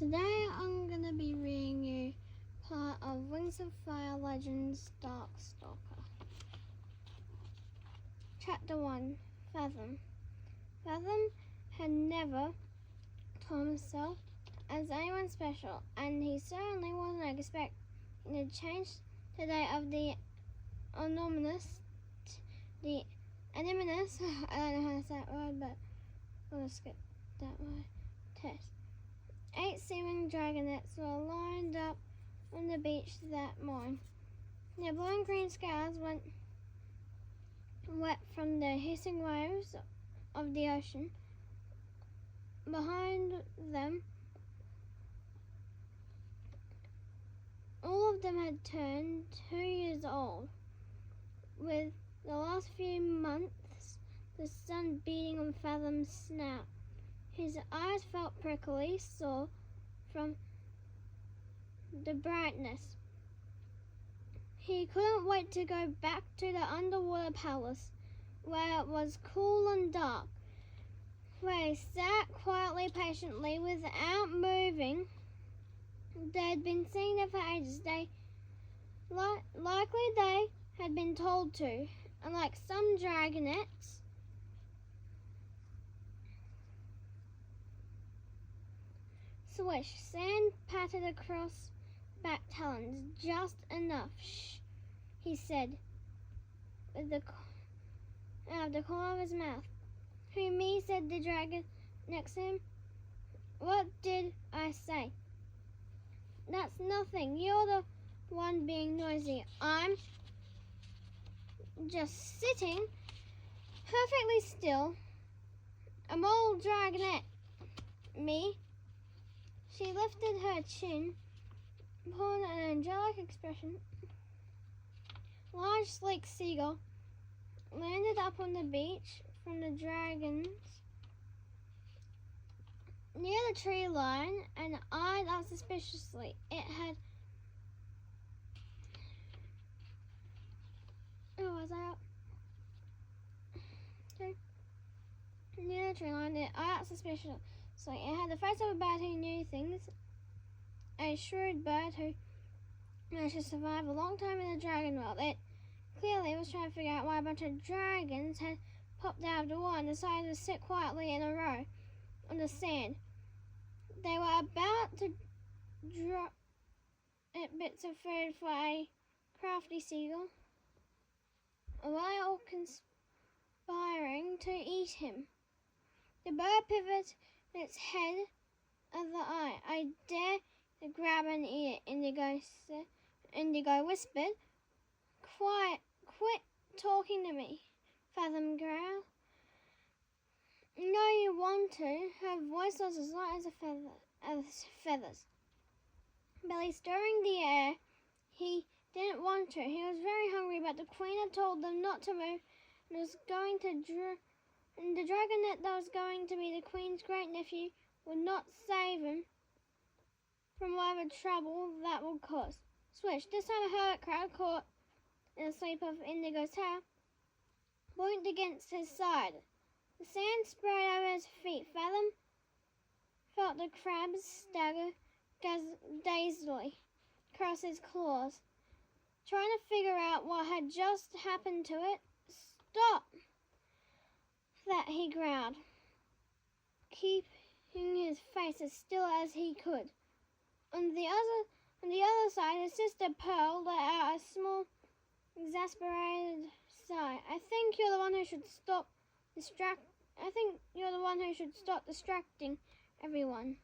Today I'm going to be reading you part of Wings of Fire Legends Darkstalker. Chapter 1, Fathom. Fathom had never told himself as anyone special, and he certainly wasn't expecting to change the day of the anonymous, I don't know how to say that word, but we'll skip that word, test. 8 sea-winged dragonets were lined up on the beach that morning. Their blue and green scales went wet from the hissing waves of the ocean. Behind them, all of them had turned 2 years old, with the last few months the sun beating on Fathom's snout. His eyes felt prickly sore from the brightness. He couldn't wait to go back to the underwater palace, where it was cool and dark, where he sat quietly, patiently, without moving. They had been sitting there for ages. Likely they had been told to, unlike some dragonets. Swish, sand pattered across back talons, just enough. Shh, he said, out of the corner of his mouth. Who, me? Said the dragon next to him. What did I say? That's nothing. You're the one being noisy. I'm just sitting perfectly still. A mole dragonet. Me? She lifted her chin, pulling an angelic expression. Large, sleek seagull landed up on the beach from the dragons near the tree line and eyed up suspiciously. It had... Oh, was I up? Okay. Near the tree line, it eyed up suspiciously. So it had the face of a bird who knew things, a shrewd bird who managed to survive a long time in the dragon world. It clearly was trying to figure out why a bunch of dragons had popped out of the water and decided to sit quietly in a row on the sand. They were about to drop bits of food for a crafty seagull, while conspiring to eat him. The bird pivoted its head of the eye. I dare to grab and eat it, Indigo whispered. Quiet, quit talking to me, Fathom growled. No, you want to. Her voice was as light as feathers. Barely stirring the air, he didn't want to. He was very hungry, but the queen had told them not to move and was going to and the dragonet that was going to be the queen's great-nephew would not save him from whatever trouble that would cause. Swish, this time a hermit crab caught in the sweep of Indigo's tail, buoyed against his side. The sand sprayed over his feet. Fathom felt the crab stagger dazedly across his claws, trying to figure out what had just happened to it. Stop! That he growled, keeping his face as still as he could. On the other side, his sister Pearl let out a small, exasperated sigh. I think you're the one who should stop distracting everyone.